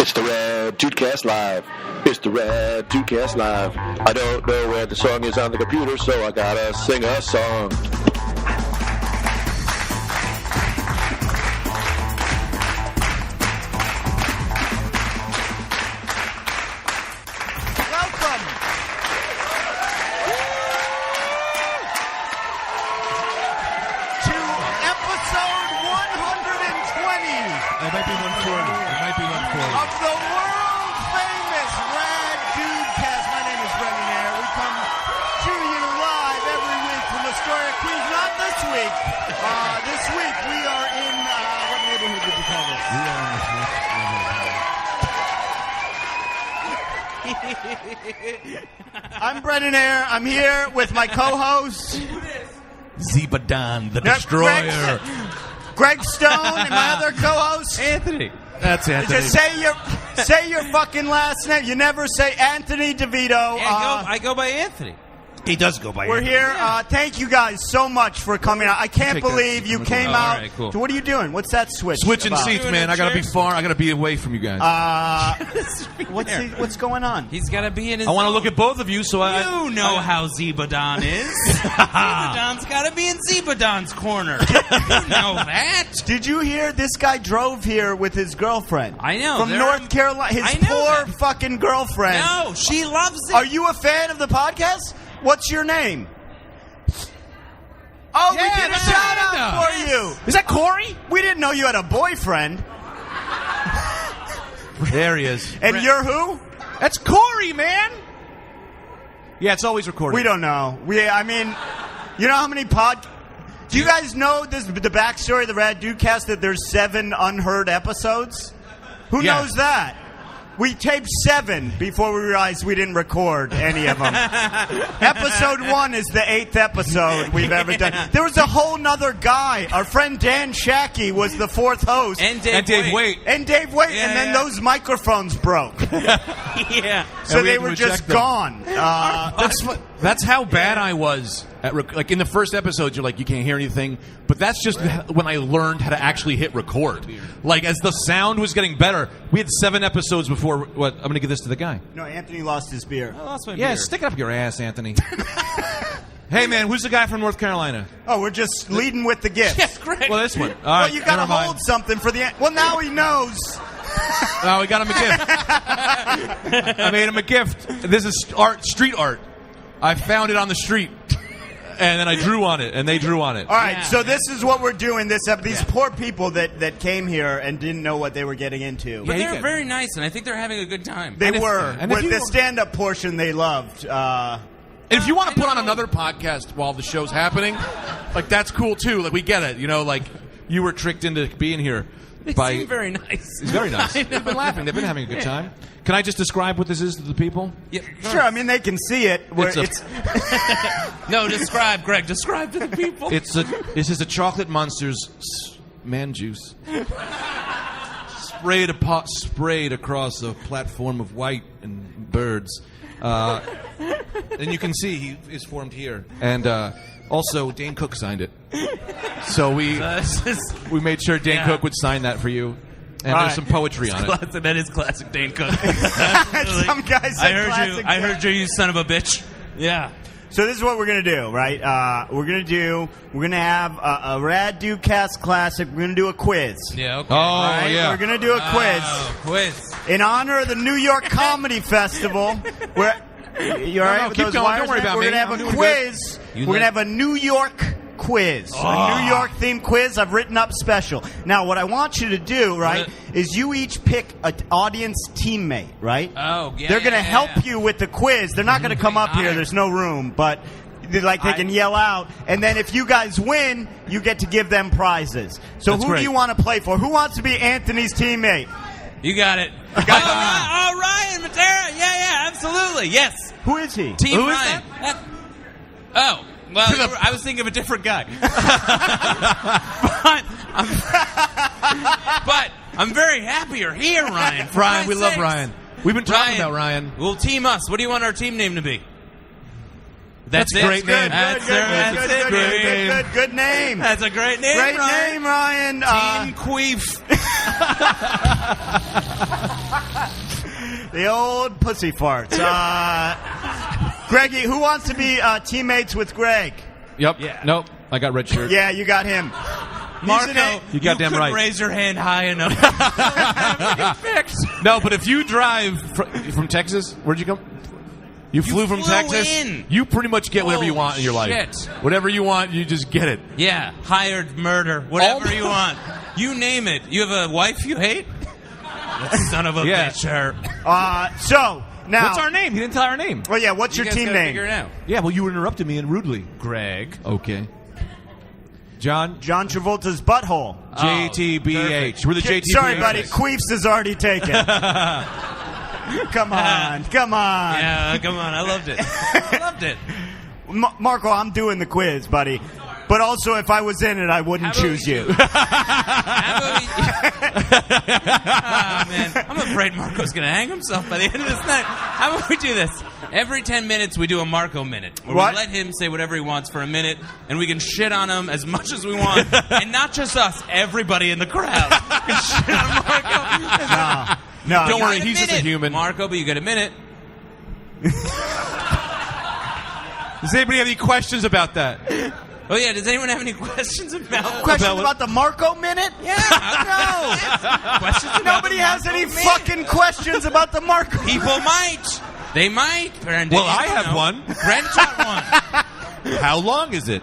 It's the Rad Dudecast Live. It's the Rad Dudecast Live. I don't know where the song is on the computer, so I gotta sing a song. Welcome. To episode 120. It might be 140. Of the world famous Rad Dudecast. My name is Brendan Ayer. We come to you live every week from Astoria, Queens. Not this week. This week we are in, what neighborhood would you call this? I'm Brendan Ayer. I'm here with my co-host, Zebadon, the Destroyer. Greg Stone, and my other co-host, Anthony. That's Anthony. Just say your fucking last name. You never say Anthony DeVito. Yeah, I go by Anthony. He does go by We're Anthony. here. Thank you guys so much for coming out. I can't believe you came out. All right, cool. So what are you doing? What's that switch? Switching about? seats, man. I gotta be far. I gotta be away from you guys. What's going on? He's got to be in his I want to zone. look at both of you, so You know how Zebadon is. Zebadon's got to be in Zebadon's corner. You know that. Did you hear this guy drove here with his girlfriend? I know. From North Carolina. His I know poor that. fucking girlfriend. No, she loves it. Are you a fan of the podcast? What's your name? Oh, Yeah, we did a that's shout out Amanda. for you. Is that Corey? We didn't know you had a boyfriend. There he is. And you're who? That's Corey, man. Yeah, it's always recorded. We don't know. I mean, you know how many do you guys know the backstory of the Rad Dudecast, that there's 7 unheard episodes? Who Yeah. knows that? We taped 7 before we realized we didn't record any of them. Episode 1 is the 8th episode we've ever done. There was a whole nother guy. Our friend Dan Shackey was the 4th host. And And Dave Waite. And Dave Waite, Yeah, and then yeah. those microphones broke. Yeah. So And we they had to were just reject them. gone. That's how bad I was. Like in the first episode, you're like, you can't hear anything. But that's just when I learned how to actually hit record. Like, as the sound was getting better, we had 7 episodes before. What? I'm going to give this to the guy. No, Anthony lost his beer. I lost my Yeah, beer. stick it up your ass, Anthony. Hey, man, who's the guy from North Carolina? Oh, we're just leading with the gifts. Yeah, great. Well, this one. All Well, right, you got to never mind. hold something for the. Well, now he knows. Oh, we got him a gift. I made him a gift. This is art, street art. I found it on the street, and then I drew on it, and they drew on it. All right, Yeah, so yeah. this is what we're doing. These poor people that came here and didn't know what they were getting into. But Yeah, they're you very nice, and I think they're having a good time. They And if- were. and if With you the were- stand-up portion, they loved. And if you want to put on another podcast while the show's happening, like, that's cool too. Like, we get it. You know, like, you were tricked into being here. They by seem very nice. It's very nice. I know. They've been laughing. They've been having a good time. Can I just describe what this is to the people? Yeah, Sure, I mean they can see it. Where It's No, describe, Greg. Describe to the people. This is a Chocolate Monster's man juice sprayed across a platform of white and birds. And you can see he is formed here. And also, Dane Cook signed it. So we made sure Dane Cook would sign that for you. And All there's right. some poetry on it. That is classic Dane Cook. Some guys said classic. I heard you, you son of a bitch. Yeah. So this is what we're gonna do, right? We're gonna have a Rad Dudecast classic. We're gonna do a quiz. Yeah. Okay. Oh, All right? yeah. We're gonna do a quiz. Oh, quiz. In honor of the New York Comedy Festival, you all right no, with keep those going. wires, Don't worry man? about We're me. gonna have I'm a doing quiz. good. We're gonna have a New York quiz, a New York themed quiz. I've written up special. Now, what I want you to do, right, is you each pick an audience teammate, right? Oh, yeah. They're gonna yeah, help yeah. you with the quiz. They're not gonna come up here. There's no room, but. They can yell out, and then if you guys win, you get to give them prizes. So That's who great. do you want to play for? Who wants to be Anthony's teammate? You got it. Ryan Matera. Yeah, absolutely. Yes. Who is he? Team Who is Ryan. Oh, well, I was thinking of a different guy. but I'm very happy you're here, Ryan. For Ryan, we Christ's love sakes. Ryan. We've been talking about Ryan. Well, team us. What do you want our team name to be? That's a great name. Good name. That's a great name, Great Ryan. name, Ryan. Team Queef. The old pussy farts. Greggy, who wants to be teammates with Greg? Yep. Yeah. Nope. I got red shirt. Yeah, you got him. Marco, You goddamn couldn't right. raise your hand high enough. Fixed. No, but if you drive from Texas, where'd you come? You flew from flew Texas. in. You pretty much get whatever you Holy want in your life. shit. Whatever you want, you just get it. Yeah, hired murder, whatever you want. You name it. You have a wife you hate? That son of a Yeah. bitch. Her. So now, What's our name? He didn't tell our name. well, yeah. What's You your guys team gotta name? Figure it out. Yeah, well, you interrupted me and rudely. Greg. Okay. John? John Travolta's butthole. JTBH. We're the JTBH. Sorry, buddy. Queefs is already taken. Come on. Yeah, come on. I loved it. I loved it. Marco, I'm doing the quiz, buddy. But also, if I was in it, I wouldn't How about choose you. Man, I'm afraid Marco's going to hang himself by the end of this night. How about we do this? Every 10 minutes, we do a Marco minute. Where What? we let him say whatever he wants for a minute, and we can shit on him as much as we want. And not just us, everybody in the crowd can shit on Marco. No, Don't You worry, got he's just a minute, human. Marco, but you get a minute. Does anybody have any questions about that? Oh, yeah, does anyone have any questions about Question about the Marco minute? Yeah, I don't know. Questions about Nobody the has Marco any minute? fucking questions about the Marco. People might. They might, Brendan. Well, You I don't have know. one. Brendan got one. How long is it?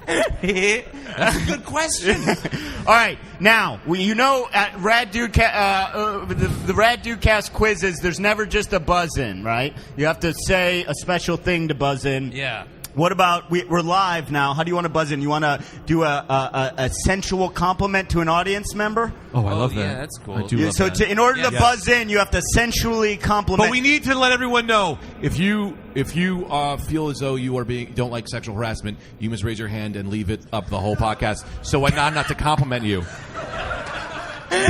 That's a good question. All right, now you know at Rad Dudecast, the Rad Dudecast quizzes. There's never just a buzz in, right? You have to say a special thing to buzz in. Yeah. What about we're live now? How do you want to buzz in? You want to do a sensual compliment to an audience member? Oh, I love that. yeah, that's cool. I do Yeah, love so that. in order to Yes. buzz in, you have to sensually compliment. But we need to let everyone know if you feel as though you are don't like sexual harassment, you must raise your hand and leave it up the whole podcast. So I know not to compliment you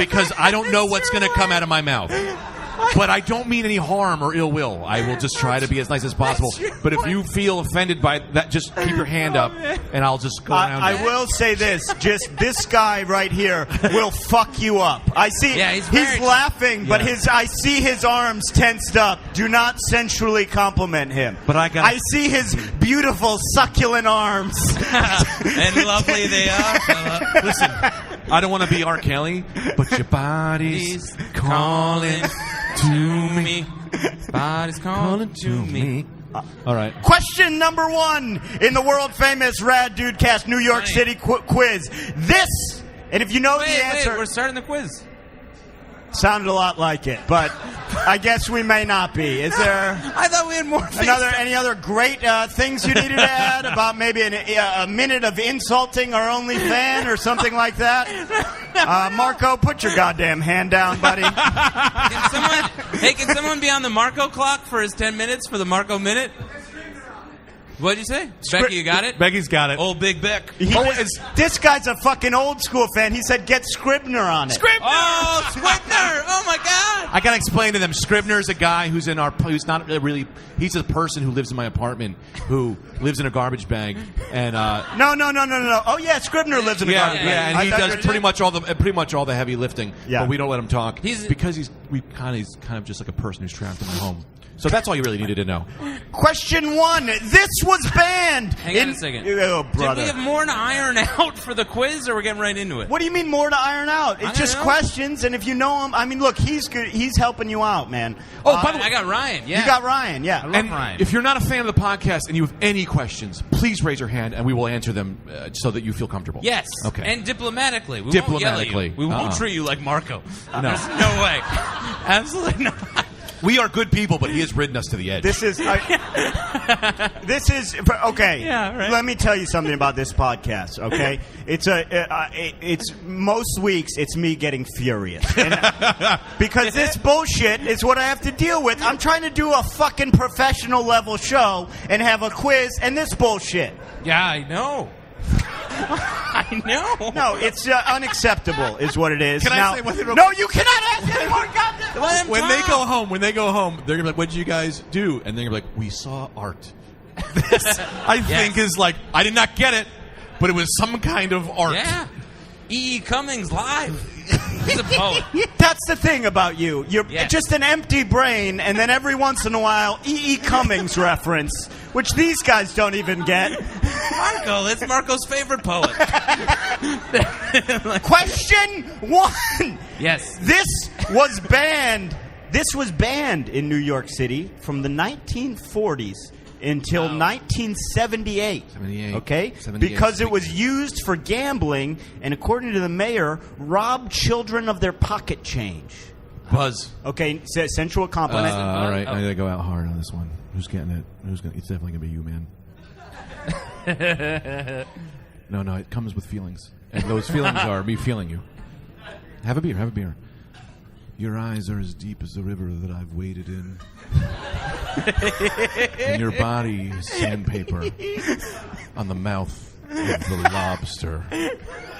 because I don't know what's going to come out of my mouth. But I don't mean any harm or ill will. I will just try to be as nice as possible. But if you feel offended by that, just keep your hand up, and I'll just go around. I will say this: just this guy right here will fuck you up. I see. Yeah, he's he's very- laughing, but Yeah. I see his arms tensed up. Do not sensually compliment him. But I see his beautiful succulent arms. And lovely they are. Listen, I don't want to be R. Kelly, but your body's He's calling to me. Body's calling to me. All right. Question number 1 in the world famous Rad Dudecast New York Right. City quiz. This, and if you know Wait, the answer, we're starting the quiz. sounded a lot like it, but I guess we may not be. Is there I thought we had more things. any other great things you needed to add about maybe a minute of insulting our only fan or something like that? Marco, put your goddamn hand down, buddy. Can someone be on the Marco clock for his 10 minutes for the Marco minute? What'd you say? Becky, you got it? Becky's got it. Old Big Beck. This guy's a fucking old school fan. He said get Scribner on it. Oh, Scribner! Oh my God! I gotta explain to them. Scribner is a guy who's who's not really. He's a person who lives in my apartment who lives in a garbage bag and. No. Oh yeah, Scribner lives in a garbage bag. and I he thought does you were- pretty much all the heavy lifting. Yeah. But we don't let him talk. He's kind of just like a person who's trapped in my home. So that's all you really needed to know. Question 1. This was banned. Hang on a second. Oh, Did brother. we have more to iron out for the quiz, or we're getting right into it? What do you mean more to iron out? I It's just don't know. questions, and if you know him, I mean, look, he's good. He's helping you out, man. Oh, by the way, I got Ryan. Yeah, You got Ryan, yeah. I love and Ryan. if you're not a fan of the podcast and you have any questions, please raise your hand and we will answer them so that you feel comfortable. Yes. Okay. And diplomatically. We Diplomatically. Won't yell at you. We won't Uh-uh. treat you like Marco. No. There's no way. Absolutely not. We are good people, but he has ridden us to the edge. This is okay. Yeah, right. Let me tell you something about this podcast. Okay, it's most weeks it's me getting furious because this bullshit is what I have to deal with. I'm trying to do a fucking professional level show and have a quiz, and this bullshit. Yeah, I know. I know. No, it's unacceptable, is what it is. Can I now, say one thing real no, you cannot ask any more goddamn. Let him when talk. they go home, they're gonna be like, "What did you guys do?" And they're gonna be like, "We saw art." This, I think, is like, I did not get it. but it was some kind of art. Yeah. E.E. Cummings live. He's a poet. That's the thing about you. You're Yes. just an empty brain, and then every once in a while, E.E. Cummings reference, which these guys don't even get. Marco, it's Marco's favorite poet. Question 1. Yes. This was banned in New York City from the 1940s until 1978. 78. Okay? 78. Because it was used for gambling and, according to the mayor, robbed children of their pocket change. Buzz. Okay, sensual compliment. All right, I gotta go out hard on this one. Who's getting it? It's definitely gonna be you, man. No, it comes with feelings, and those feelings are me feeling you. Have a beer. Your eyes are as deep as the river that I've waded in. And your body is sandpaper on the mouth of the lobster.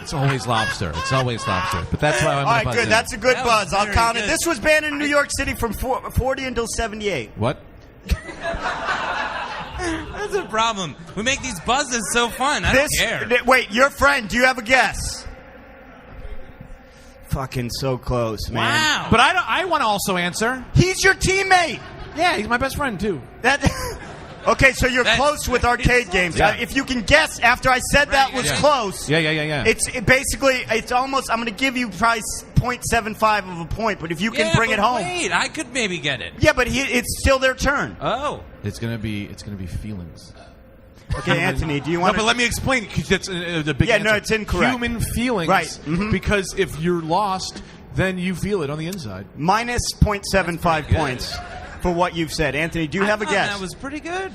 It's always lobster. But that's why I'm All gonna right, buzz good. in. That's a good That was buzz. I'll very count it. good. This was banned in New York City from 40 until 78. What? That's a problem. We make these buzzes so fun. I don't care. Wait, your friend, do you have a guess? Fucking so close, man. Wow. But I want to also answer. He's your teammate. Yeah, he's my best friend too. Okay, so you're That's close with arcade games. Yeah. If you can guess after I said that was Yeah. close, Yeah. it's almost, I'm going to give you probably 0.75 of a point, but if you can bring it home. Wait, I could maybe get it. Yeah, but it's still their turn. Oh. It's gonna be feelings. Okay, Anthony, do you No, want but let me explain it because that's the big Yeah, answer. no, it's incorrect. Human feelings, Right. Mhm. Because if you're lost, then you feel it on the inside. minus 0.75 good. points for what you've said. Anthony, do you have a thought guess? That was pretty good.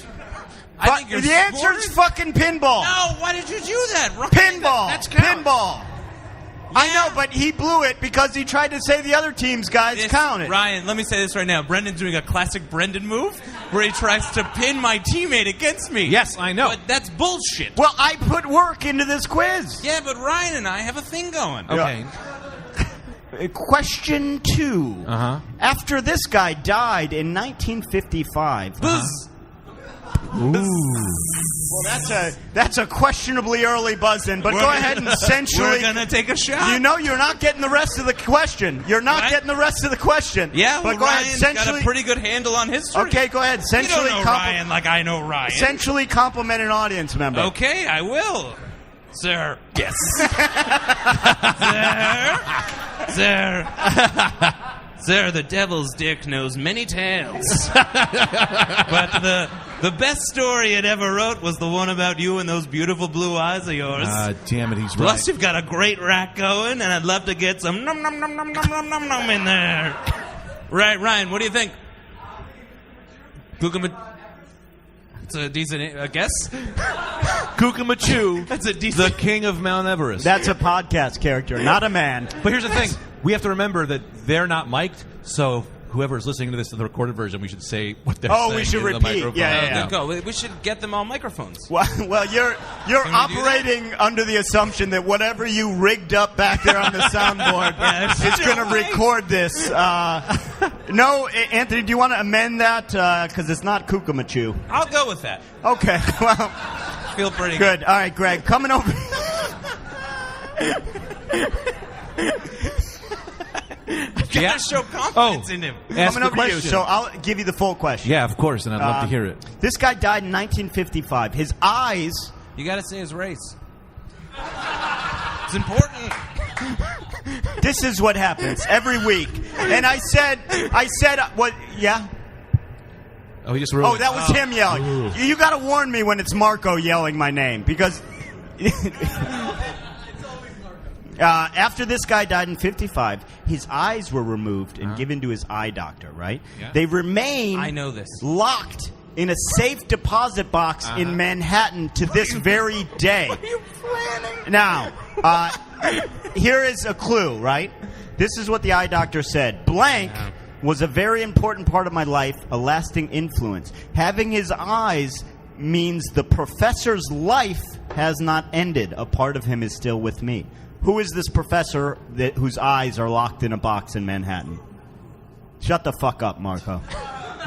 I But think you're the answer is fucking pinball. No, why did you do that? Ryan? Pinball. That's count. Pinball. I know, but he blew it because he tried to say the other team's guys counted. Ryan, let me say this right now. Brendan's doing a classic Brendan move where he tries to pin my teammate against me. Yes, I know. But that's bullshit. Well, I put work into this quiz. Yeah, but Ryan and I have a thing going. Okay. Question 2. Uh-huh. After this guy died in 1955. Buzz. Well, that's a questionably early buzz-in, but go ahead and essentially... We're going to take a shot. You know you're not getting the rest of the question. You're not What? getting the rest of the question. Yeah, but well, go ahead, Ryan's essentially... got a pretty good handle on history. Okay, go ahead. You Essentially, don't know Ryan like I know Ryan. essentially compliment an audience member. Okay, I will. Sir. Yes. Sir. Sir, the devil's dick knows many tales. But the best story it ever wrote was the one about you and those beautiful blue eyes of yours. Damn it, he's Plus, right. you've got a great rack going, and I'd love to get some num num num num num num num num in there. Right, Ryan, what do you think? It's a decent guess. Kukamachu, That's a decent. the king of Mount Everest. That's a podcast character, not a man. But here's the thing. We have to remember that they're not mic'd, so whoever is listening to this in the recorded version, we should say what they're saying. We should in the repeat. microphone. Yeah. Go. We should get them all microphones. Well, you're we do operating under the assumption that whatever you rigged up back there on the soundboard is going to record this. No, Anthony, do you want to amend that? Because it's not Kukamachu. I'll go with that. Okay, well, Feel pretty good. All right, Greg, coming over. Gotta show confidence in him. Ask Coming the over to you, question. so I'll give you the full question. Yeah, of course, and I'd love to hear it. This guy died in 1955. His eyes... You gotta say his race. It's important. This is what happens every week. And I said, what, yeah? Oh, he just wrote. Oh, that was him yelling. You got to warn me when it's Marco yelling my name because after this guy died in 55, his eyes were removed and given to his eye doctor, right? Yeah. They remain I know this. locked in a safe deposit box in Manhattan to this very day. What are you planning? Now, here is a clue, right? This is what the eye doctor said. Blank was a very important part of my life, a lasting influence. Having his eyes means the professor's life has not ended. A part of him is still with me. Who is this professor whose eyes are locked in a box in Manhattan? Shut the fuck up, Marco.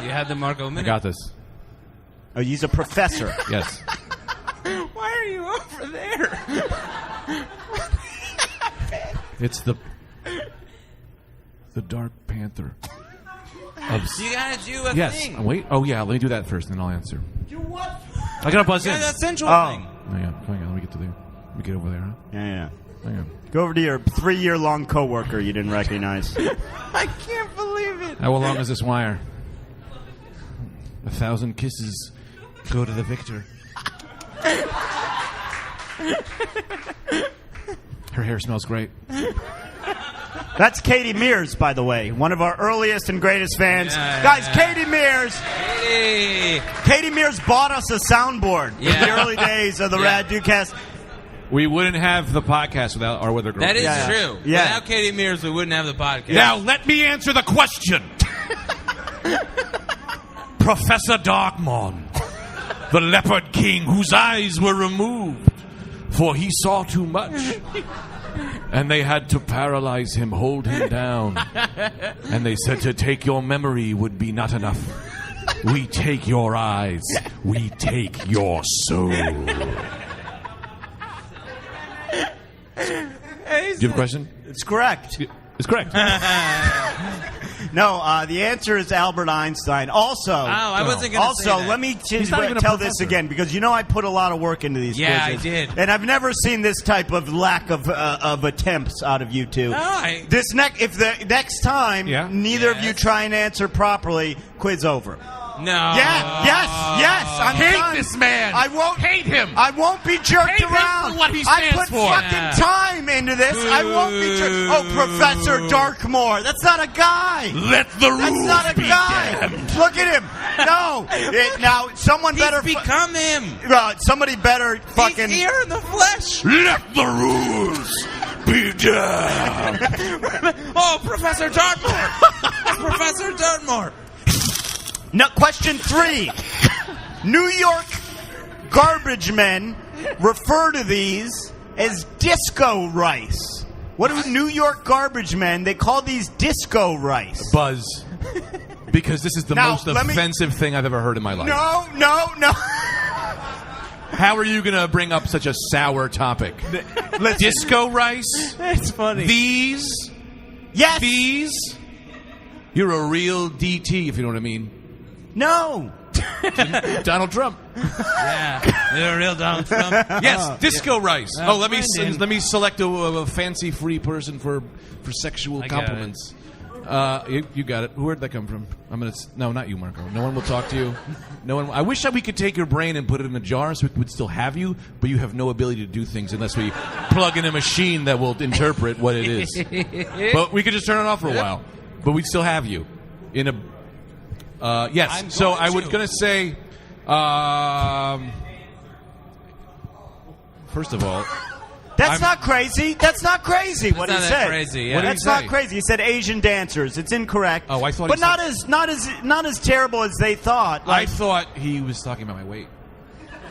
You had the Marco I minute. got this. Oh, he's a professor. Yes. Why are are you over there? It's the Dark Panther. You gotta do a Yes. thing. Wait. Oh yeah. Let me do that first, and then I'll answer. You what? I gotta buzz Yeah, in. that central thing. Hang on. Let me get to there. Let me get over there. Huh? Yeah. Hang on. Go over to your 3-year-long coworker you didn't recognize. I can't believe it. How long is this wire? 1,000 kisses go to the victor. Her hair smells great. That's Katie Mears, by the way, one of our earliest and greatest fans. Yeah. Guys, Katie Mears. Hey. Katie Mears bought us a soundboard in Yeah. the early days of the Yeah. Rad Dudecast. We wouldn't have the podcast without our weather girl. That is Yeah. true. Yeah. Without Katie Mears, we wouldn't have the podcast. Now let me answer the question. Professor Darkmon, the Leopard King, whose eyes were removed, for he saw too much. And they had to paralyze him, hold him down. And they said to take your memory would be not enough. We take your eyes. We take your soul. Do you have a question? It's correct. It's correct. No, the answer is Albert Einstein. Also, I wasn't going to say that. let me He's not even a tell this professor. again, because you know I put a lot of work into these Yeah, quizzes. I did. And I've never seen this type of lack of attempts out of you two. If the next time Yeah. neither of you try and answer properly, quiz over. No. Yeah, yes. I'm Hate done. this man. I won't Hate him. I won't be jerked Hate him around. for what he I stands put for. fucking Yeah. time into this. I won't be jerked. Oh, Professor Darkmore. That's not a guy. Let the rules That's not a be guy. damned. Look at him. No. Now, someone He's better. become him. Somebody better fucking. He's here in the flesh. Let the rules be damned. Oh, Professor Dartmoor. Professor Dartmoor. No, question 3. New York garbage men refer to these as disco rice. What do New York garbage men? They call these disco rice. Buzz. Because this is the Now, most let me- offensive thing I've ever heard in my life. No. How are you going to bring up such a sour topic? Disco rice? It's funny. These? Yes. These? You're a real DT, if you know what I mean. No. Donald Trump. Yeah. You're a real Donald Trump. Yes, disco rice. Let me Brendan. let me select a fancy free person for sexual I got it. compliments. You got it. Where'd that come from? No, not you, Marco. No one will talk to you. No one. I wish that we could take your brain and put it in a jar so we would still have you, but you have no ability to do things unless we plug in a machine that will interpret what it is. But we could just turn it off for a while. But we'd still have you in a. Yes. I'm So going I was to. going to say. First of all. That's not crazy. That's not crazy. What he not that said. crazy, yeah. What did he That's not say? crazy. He said Asian dancers. It's incorrect. Oh, I thought But he said- not as terrible as they thought. I thought he was talking about my weight,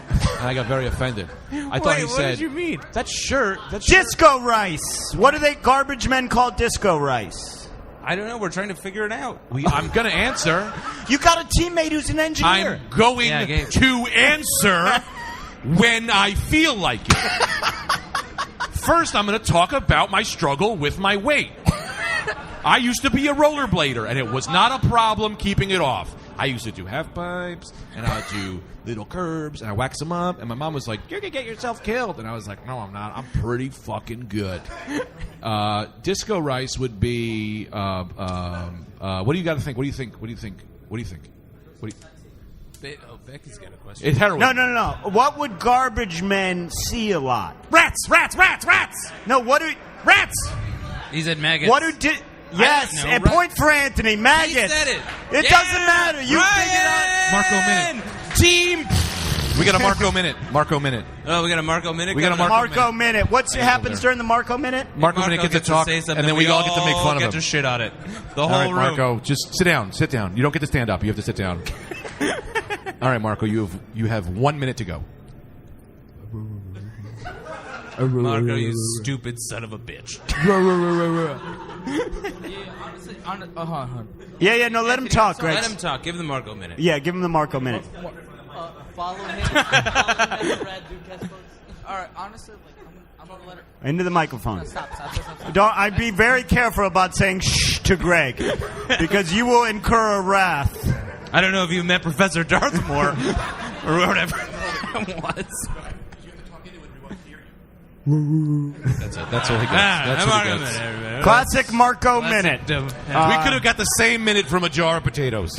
and I got very offended. I thought he Wait, said, what did you mean? That shirt. Disco rice. What do they garbage men call disco rice? I don't know. We're trying to figure it out. I'm going to answer. You got a teammate who's an engineer. I'm going Yeah, Gabe. to answer when I feel like it. First, I'm going to talk about my struggle with my weight. I used to be a rollerblader, and it was not a problem keeping it off. I used to do half pipes, and I would do little curbs, and I wax them up, and my mom was like, "You're going to get yourself killed." And I was like, "No, I'm not. I'm pretty fucking good." Disco rice would be, what do you got to think? What do you think? What do you think? What do you think? What do you Becky's got a question. It's heroin. No. What would garbage men see a lot? Rats, rats, rats, rats. No, what do... Rats. He said maggots. What do... Yes, know, and right. point for Anthony. Maggots. He said it. It doesn't matter. You figured out... Marco minute. Team. We got a Marco minute. Marco minute. Oh, we got a Marco minute. We got a coming Marco up? Marco minute. What happens there. during the Marco minute? Marco minute gets to talk, say and something. then we all get to make fun of get him. to shit on it. The All whole right, room. Marco, just sit down. Sit down. You don't get to stand up. You have to sit down. All right, Marco, you have 1 minute to go. Marco, you stupid son of a bitch. Yeah, no, let him talk, Greg. Let him talk. Give the Marco minute. Yeah, give him the Marco minute. Follow him. Follow him at Rad Dudecast, folks. All right, honestly, I'm gonna let her. Into the microphone. Stop. I'd be very careful about saying shh to Greg, because you will incur a wrath. I don't know if you met Professor Darthmore or whatever it was. That's it. That's all he gets. That's what he gets. Classic Marco minute. We could have got the same minute from a jar of potatoes.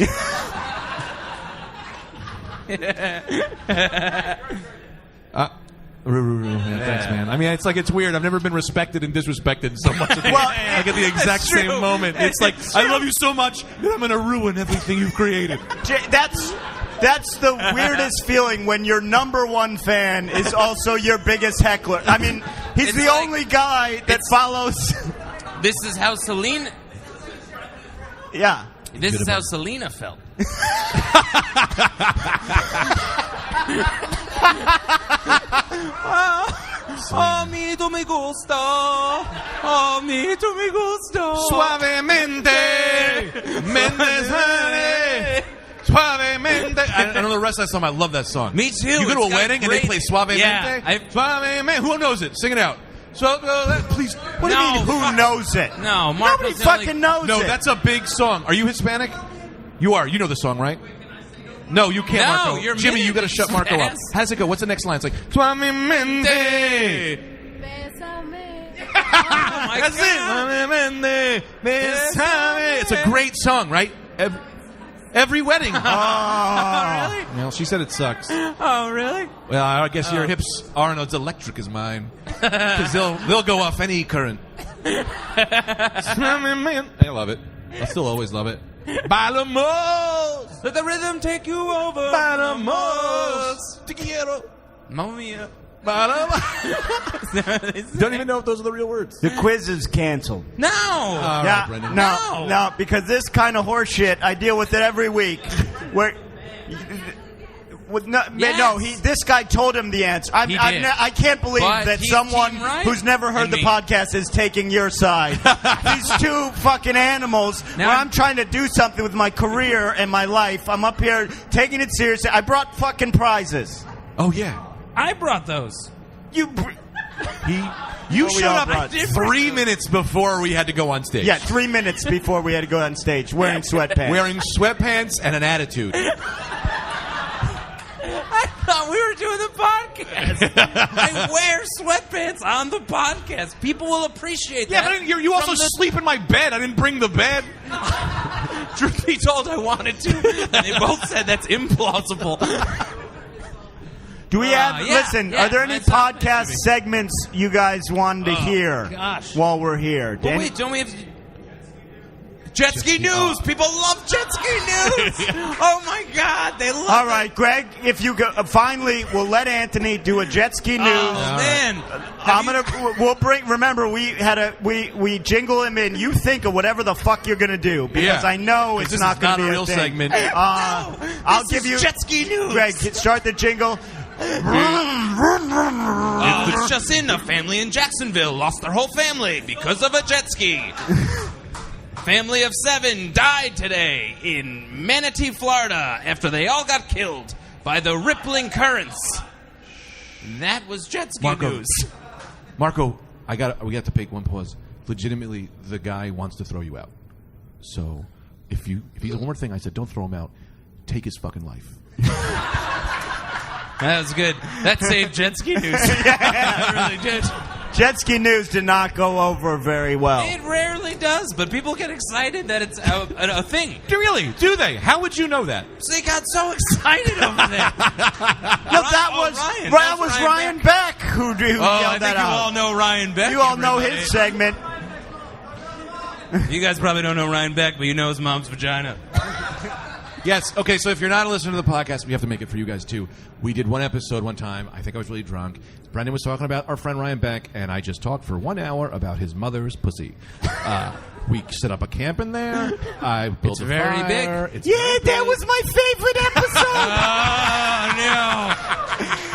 Thanks, man. I mean, it's weird. I've never been respected and disrespected so much. Like at the exact same moment. It's like, I love you so much that I'm going to ruin everything you've created. That's the weirdest feeling when your number one fan is also your biggest heckler. I mean, he's the only guy that follows. This is how Selena. Yeah. This is how Selena felt. A mí tú me gusta. A mí tú me gusta. Suavemente. Suavemente. I don't know the rest of that song. I love that song. Me too. You go to a wedding and they play Suavemente? Yeah, Suavemente. Who knows it? Sing it out. So, please. What do you mean, who knows it? No, nobody fucking knows it. No, that's a big song. Are you Hispanic? You are. You know the song, right? No, you can't, No, Marco. you're Jimmy, you got to shut Marco up. fast. How does it go? What's the next line? It's like, Suavemente. Oh my That's God. it. Suavemente. Besame. It's a great song, right? Every wedding. Really? Well, she said it sucks. Oh, really? Well, I guess your hips aren't as electric as mine. Because they'll go off any current. I love it. I'll still always love it. Bailamos. Let the rhythm take you over. Bailamos. Te quiero. Mamma mia. Bailamos. Don't even know if those are the real words. The quiz is canceled. No. All Yeah, right, Brendan. no, because this kind of horse shit, I deal with it every week. Where, Yes. this guy told him the answer. He did. I can't believe But that he's someone Team Ryan who's never heard and the me. podcast is taking your side. These two fucking animals. Now where I'm- I'm trying to do something with my career and my life. I'm up here taking it seriously. I brought fucking prizes. Oh, yeah. I brought those. You You we showed all up brought 3 minutes before we had to go on stage. Yeah, 3 minutes before we had to go on stage, wearing sweatpants. Wearing sweatpants and an attitude. I thought we were doing the podcast. I wear sweatpants on the podcast. People will appreciate Yeah, that. but you also From the- sleep in my bed. I didn't bring the bed. Truth be told, I wanted to. And they both said that's implausible. Do we have? yeah, listen, yeah, are there any that's not podcast segments you guys wanted to hear gosh. while we're here? But wait, don't we have Jet Ski News? People love Jet Ski News. Oh my God, they love All right, Greg. If you go, finally, we'll let Anthony do a jet ski news. Oh man, I'm gonna. We'll bring. Remember, we jingle him in. You think of whatever the fuck you're gonna do because Yeah. I know it's This not is gonna not be a real thing. segment. I'll This give is you Jet Ski News. Greg, start the jingle. It's just in, a family in Jacksonville lost their whole family because of a jet ski. Family of 7 died today in Manatee, Florida, after they all got killed by the rippling currents. And that was jet ski news. Marco, we got to take one pause. Legitimately, the guy wants to throw you out. So, if he's one more thing, I said, don't throw him out. Take his fucking life. That was good. That saved jet ski news. It really did. Jet ski news did not go over very well. It rarely does, but people get excited that it's a thing. Really? Do they? How would you know that? So they got so excited over that. No, that was Ryan Beck who Oh, yelled I think that you out. all know Ryan Beck. You all know everybody. his segment. You guys probably don't know Ryan Beck, but you know his mom's vagina. Yes. Okay, so if you're not a listener to the podcast, we have to make it for you guys, too. We did one episode one time. I think I was really drunk. Brendan was talking about our friend Ryan Beck, and I just talked for 1 hour about his mother's pussy. We set up a camp in there. I built a very fire. big. It's Yeah, very that big. was my favorite episode.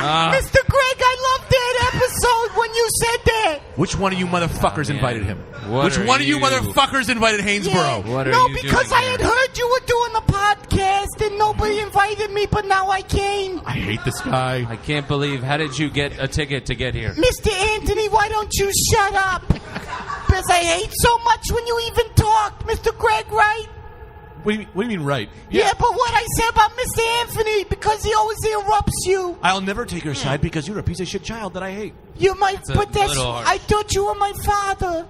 Oh, Mr. Greg, I loved that episode when you said that. Which one of you motherfuckers invited him? What Which are one of you you- motherfuckers invited Hainsborough? What are no, you because doing I had here? heard you were doing the podcast and nobody invited me, but now I came. I hate this guy. I can't believe. How did you get a ticket to get here? Mr. Anthony, why don't you shut up? Because I hate so much when you even talk, Mr. Greg, right? What do you mean, right? Yeah, but what I said about Mr. Anthony, because he always interrupts you. I'll never take your side because you're a piece of shit child that I hate. You're my, That's but that's, little harsh. I thought you were my father.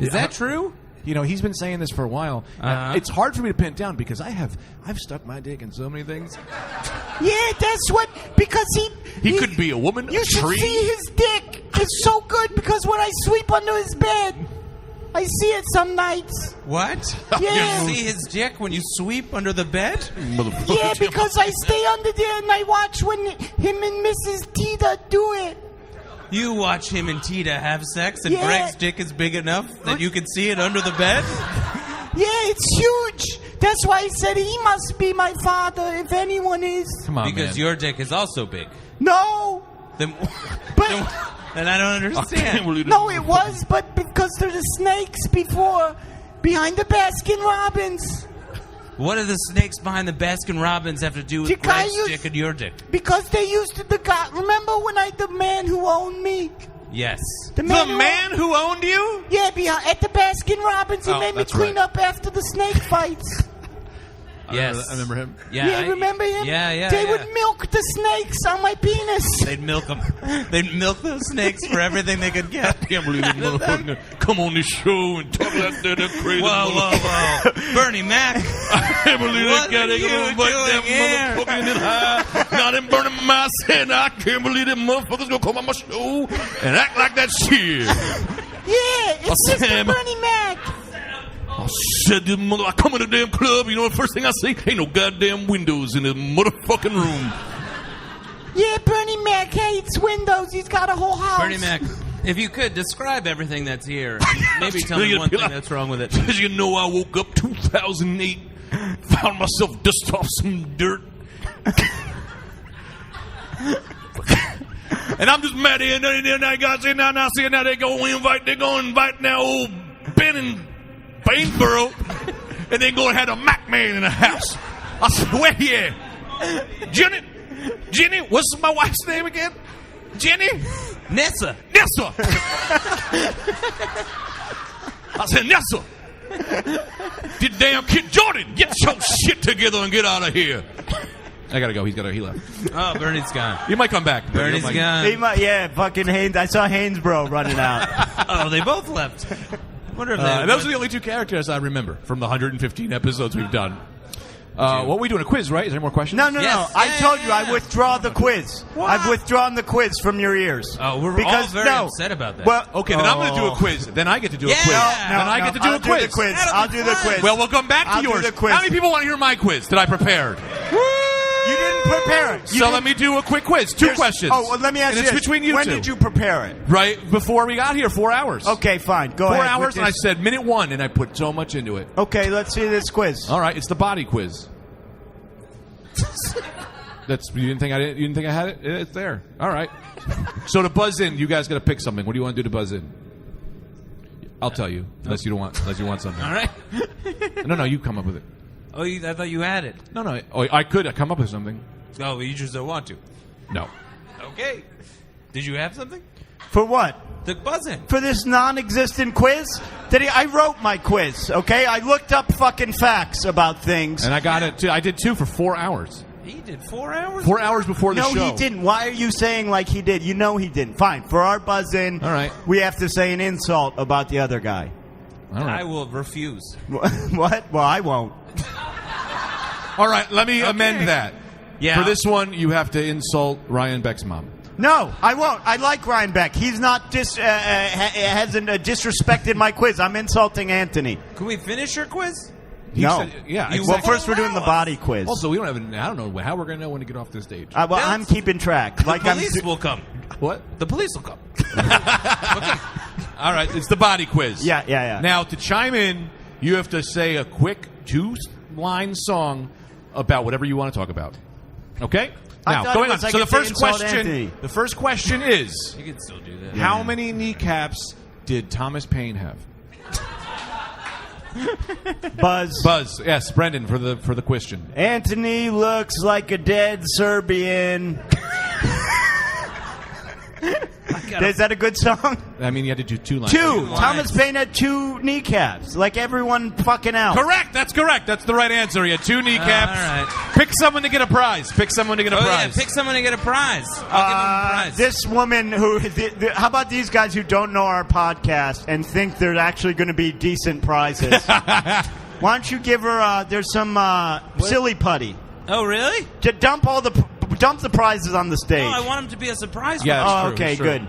Is that true? You know, he's been saying this for a while. It's hard for me to pin it down because I've stuck my dick in so many things. Yeah, that's what, because He could be a woman, you a should tree. see his dick. It's so good because when I sweep under his bed, I see it some nights. What? Yeah. You see his dick when you sweep under the bed? Motherfucker. Yeah, because I stay under there and I watch when him and Mrs. Tita do it. You watch him and Tita have sex, and Yeah. Greg's dick is big enough that you can see it under the bed? Yeah, it's huge. That's why I said he must be my father, if anyone is. Come on, Because man. your dick is also big. No, Then, but then I don't understand. no, it was, but because there's the snakes behind the Baskin Robbins. What do the snakes behind the Baskin Robbins have to do with The guy Greg's used- dick and your dick? Because they used to, the guy. Remember when the man who owned me? Yes. The man, who owned you? Yeah, at the Baskin Robbins, he Oh, made me that's clean right. up after the snake fights. Yes. I remember him. Yeah, remember him? Yeah. They would milk the snakes on my penis. They'd milk them. They'd milk those snakes for everything they could get. I can't believe this motherfucker come on this show and talk like that crazy Whoa. Bernie Mac. I can't believe What that guy. are They you gonna invite that doing here? motherfucker in high. Now them burning my head. I can't believe that motherfucker's gonna come on my show and act like that shit. Yeah, it's Mr. Sam. Bernie Mac. I said this mother. I come in the damn club. You know the first thing I see? Ain't no goddamn windows in the motherfucking room. Yeah, Bernie Mac hates windows. He's got a whole house. Bernie Mac, if you could describe everything that's here, maybe tell me one thing that's wrong with it. As you know, I woke up 2008, found myself dust off some dirt. And I'm just mad here. And I got now see now they go invite now old Ben and Bainborough, and they go and have a Mac man in the house. I said, where he at? Jenny, what's my wife's name again? Jenny? Nessa. Nessa! I said, Nessa! Get damn kid Jordan, get your shit together and get out of here. I gotta go. He left. Oh, Bernie's gone. He might come back. Bernie's gone. Yeah, fucking Haynes. I saw Hainesboro running out. Oh, they both left. Wonder if they Those are the only two characters I remember from the 115 episodes we've done. What are we doing? A quiz, right? Is there more questions? No. Yes. I Yeah, told yeah, you I yeah. withdraw the quiz. What? I've withdrawn the quiz from your ears. Oh, we're all very upset about that. Well, Okay, then I'm going to do a quiz. Then I get to do a Yeah. quiz. No, then I get to do I'll a quiz. Do the quiz. That'll I'll be do the fun. quiz. Well, we'll come back to I'll do yours. the quiz. How many people want to hear my quiz that I prepared? You didn't prepare it. So let me do a quick quiz. Two questions. Oh, well, let me ask and you it's this. between you when two. did you prepare it? Right before we got here, 4 hours. Okay, fine. Go 4 ahead. hours, with and I this. said minute one, and I put so much into it. Okay, let's see this quiz. All right, it's the body quiz. You didn't think I had it? It's there. All right. So to buzz in, you guys got to pick something. What do you want to do to buzz in? I'll tell you, unless you want something. all right. No, you come up with it. Oh, I thought you had it. No. Oh, I could come up with something. Oh, you just don't want to. No. Okay. Did you have something? For what? The buzzing. For this non-existent quiz? I wrote my quiz, okay? I looked up fucking facts about things. And I got it, too. I did two for 4 hours. He did 4 hours? 4 hours before the No, show. he didn't. Why are you saying like he did? You know he didn't. Fine. For our buzz-in, All right. we have to say an insult about the other guy. All right. I will refuse. What? Well, I won't. All right, let me amend that. Yeah. For this one, you have to insult Ryan Beck's mom. No, I won't. I like Ryan Beck. He's not hasn't disrespected my quiz. I'm insulting Anthony. Can we finish your quiz? He No. said- yeah. You Well, exactly. first we're doing the body quiz. Also, we don't have. I don't know how we're going to know when to get off the stage. Well, I'm keeping track. Like The I'm. police will come. What? The police will come. All right, it's the body quiz. Yeah. Now, to chime in, you have to say a quick 2-line song about whatever you want to talk about. Okay? I Now, thought going it on. was I So the get to first insult question. Anthony. The first question is: You can still do that. how many kneecaps did Thomas Paine have? Buzz. Buzz. Yes, Brendan for the question. Anthony looks like a dead Serbian. Is that a good song? I mean, you had to do 2 lines. 2. Thomas Paine had 2 kneecaps, like everyone fucking else. Correct. That's correct. That's the right answer. He had 2 kneecaps. All right. Pick someone to get a prize. Pick someone to get a prize. Yeah, pick someone to get a prize. I'll give him a prize. This woman who... how about these guys who don't know our podcast and think they're actually going to be decent prizes? Why don't you give her... there's some silly putty. Oh, really? To dump the prizes on the stage. No, I want him to be a surprise. Yeah, that's true. Okay, Sure. good.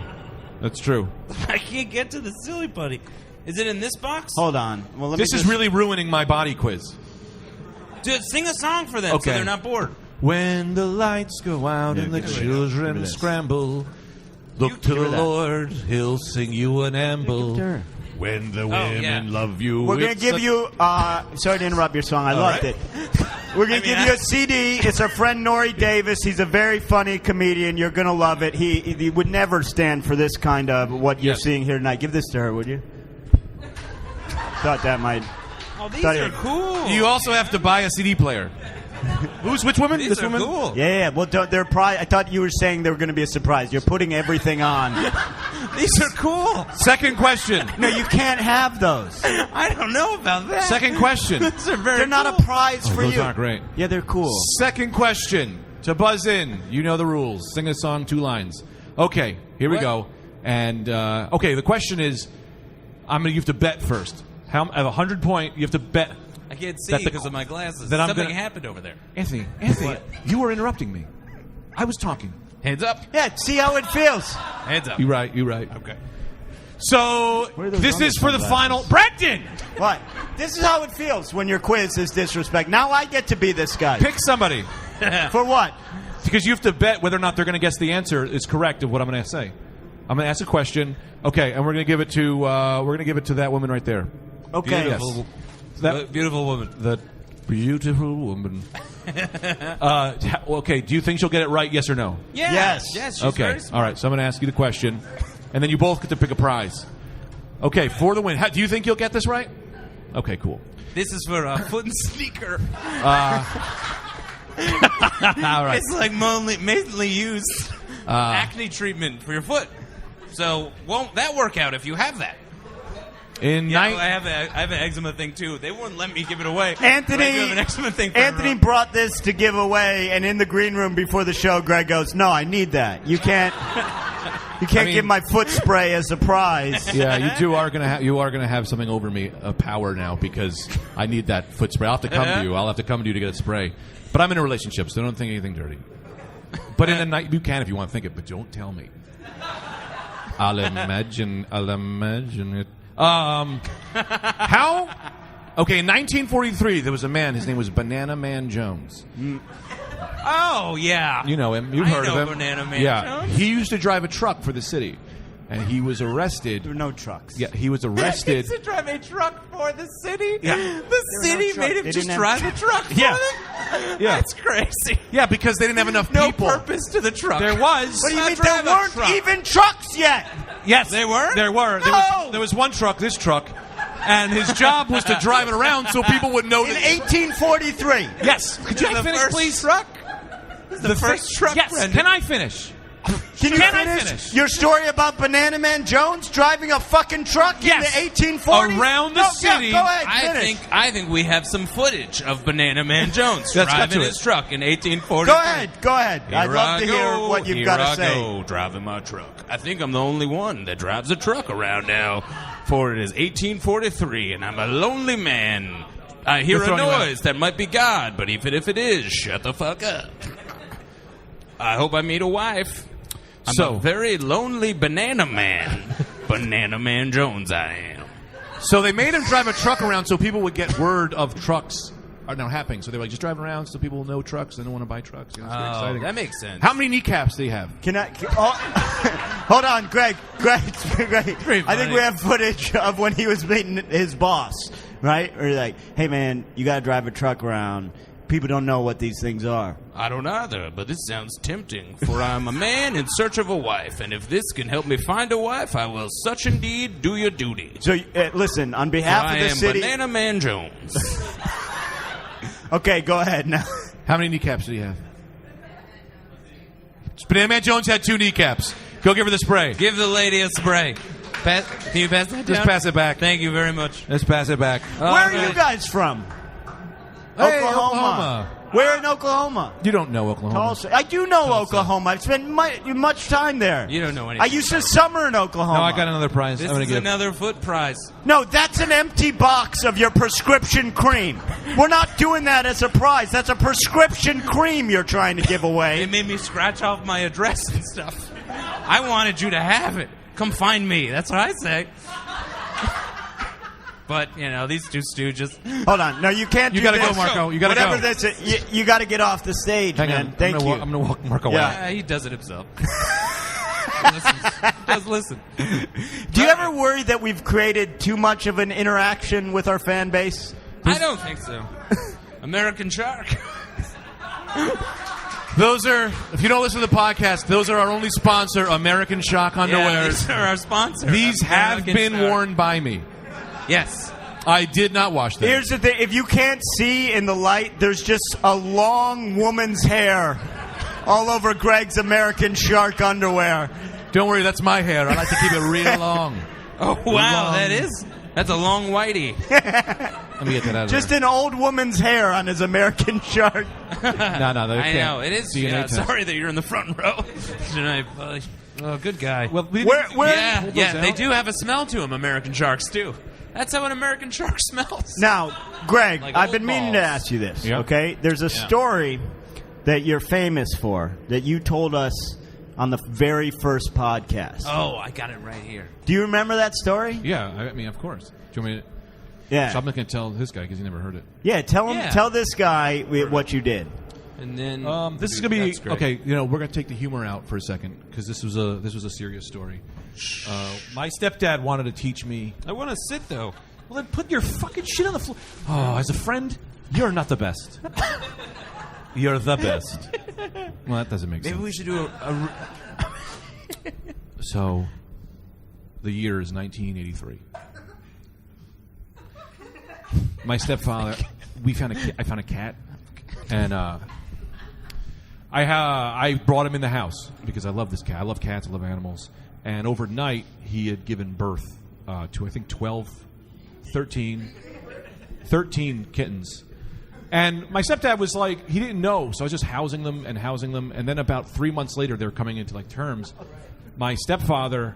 That's true. I can't get to the silly putty. Is it in this box? Hold on. Well, let This me is really ruining my body quiz. Dude, sing a song for them Okay. so they're not bored. When the lights go out and the children scramble, look to the Lord, He'll sing you an amble. When the women love you. We're going to give you... sorry to interrupt your song. I loved it. We're going to give you a CD. It's our friend Nori Davis. He's a very funny comedian. You're going to love it. He would never stand for this kind of what you're seeing here tonight. Give this to her, would you? Thought that might... Oh, these are cool. You also have to buy a CD player. Which woman? These This are woman? cool. Yeah. Well, they're I thought you were saying they were going to be a surprise. You're putting everything on. These are cool. Second question. No, you can't have those. I don't know about that. Second question. These are very They're not a prize for Those you. aren't great. Yeah, they're cool. Second question. To buzz in, you know the rules. Sing a song, 2 lines. Okay, here we go. And okay, the question is, you have to bet first. I have 100 point. You have to bet. I can't see because of my glasses. Something happened over there. Anthony, you were interrupting me. I was talking. Hands up. Yeah, see how it feels. Hands up. You're right. Okay. So Where are those this other is for the sunglasses? final. Brendan, What? This is how it feels when your quiz is disrespect. Now I get to be this guy. pick somebody For what? because you have to bet whether or not they're going to guess the answer is correct of what I'm going to say. I'm going to ask a question. Okay, and we're going to give it to that woman right there. Okay. Beautiful. That Beautiful woman. That beautiful woman. Okay, do you think she'll get it right? Yes or no? Yeah. Yes. Yes. She's Okay. very smart. All right. So I'm going to ask you the question, and then you both get to pick a prize. Okay, for the win. Do you think you'll get this right? Okay, cool. This is for a foot and sneaker. All right. It's like mainly used acne treatment for your foot. So won't that work out if you have that? I have an eczema thing too. They wouldn't let me give it away. Anthony, But I do have an eczema thing for Anthony everyone. brought this to give away, and in the green room before the show, Greg goes, "No, I need that. You can't give my foot spray as a prize." Yeah, you are gonna have something over me, a power now, because I need that foot spray. I'll have to come to you. I'll have to come to you to get a spray. But I'm in a relationship, so don't think anything dirty. But in the night, you can if you want to think it, but don't tell me. I'll imagine it. How? Okay, in 1943, there was a man. His name was Banana Man Jones. Oh yeah. You know him. You've I heard know of him. Banana Man Yeah, Jones. he used to drive a truck for the city, and he was arrested. There were no trucks. Yeah, he was arrested. to drive a truck for the city. Yeah. The were city no truck. made him They just didn't have drive a truck for Yeah. them. Yeah. That's crazy. Yeah, because they didn't have enough No people. purpose to the truck. There was. What do you Not mean there drive a weren't truck. even trucks yet? Yes, They were? There were. No! There was one truck. This truck, and his job was to drive it around so people would know. In that 1843. Yes. Could you the finish, first please? truck. The first truck. Yes. Brendan. Can I finish? Can you Can I finish, finish? your story about Banana Man Jones driving a fucking truck Yes. in the 1840s? Around the No, city. Yeah, go ahead, finish. I think we have some footage of Banana Man Jones Let's cut driving to his it. truck in 1840. Go ahead. I'd love to hear what you've got to say. Go, driving my truck. I think I'm the only one that drives a truck around now. For it is 1843, and I'm a lonely man. I hear We're a throwing you out. noise that might be God, but if it is, shut the fuck up. I hope I meet a wife. I'm a very lonely banana man. Banana Man Jones I am. So they made him drive a truck around so people would get word of trucks are now happening. So they were like, just drive around so people know trucks. They don't want to buy trucks. You know, it's very exciting. That makes sense. How many kneecaps do you have? Hold on, Greg. I think funny. we have footage of when he was meeting his boss, right? Or like, hey man, you got to drive a truck around, people don't know what these things are. I don't either, but this sounds tempting, for I'm a man in search of a wife, and if this can help me find a wife, I will such indeed do your duty. So, listen, on behalf of the city... I am Banana Man Jones. Okay, go ahead now. How many kneecaps do you have? Banana Man Jones had 2 kneecaps. Go give her the spray. Give the lady a spray. Can you pass that down? Just pass it back. Thank you very much. Just pass it back. Where are you guys from? Hey, Oklahoma. Where in Oklahoma? You don't know Oklahoma. Tulsa. I do know Tulsa. Oklahoma. I've spent much time there. You don't know anything. I used to summer in Oklahoma. No, I got another prize. This I'm gonna is give. another foot prize. No, that's an empty box of your prescription cream. We're not doing that as a prize. That's a prescription cream you're trying to give away. It made me scratch off my address and stuff. I wanted you to have it. Come find me. That's what I say. But, these two stooges. Hold on. No, you can't do this. You gotta go, Marco. You gotta Whatever go. this is, you gotta get off the stage, Hang man. on. Thank you. I'm gonna walk Marco Yeah. out. He does it himself. Just listen. Do you ever worry that we've created too much of an interaction with our fan base? I don't think so. American Shark. Those are, if you don't listen to the podcast, those are our only sponsor, American Shock Yeah, Underwear. these are our sponsor. These have American been Shark. worn by me. Yes. I did not wash them. Here's the thing. If you can't see in the light, there's just a long woman's hair all over Greg's American Shark underwear. Don't worry, that's my hair. I like to keep it real long. Oh, wow, Long. that's a long whitey. Let me get that out of Just there. an old woman's hair on his American Shark. No, I know, it is. DNA test. Sorry that you're in the front row. Oh, good guy. Well, Where yeah, they do have a smell to them, American Sharks, too. That's how an American Shark smells. Now, Greg, Like I've old been meaning to balls. ask you this, Yeah. okay? There's a story that you're famous for that you told us on the very first podcast. Oh, I got it right here. Do you remember that story? Yeah, I mean, of course. Do you want me to? Yeah. So I'm not going to tell this guy because he never heard it. Yeah, tell him. Yeah. Tell this guy what you did. And then This is going to be That's great. okay. We're going to take the humor out for a second because this was a serious story. My stepdad wanted to teach me. I want to sit though. Well, then put your fucking shit on the floor. Oh, as a friend, you're not the best. You're the best. Well, that doesn't make sense. Maybe we should do a So, the year is 1983. My stepfather, I found a cat, and I brought him in the house because I love this cat. I love cats. I love animals. And overnight, he had given birth to I think 13 kittens. And my stepdad was like, he didn't know, so I was just housing them. And then about 3 months later, they were coming into like terms. My stepfather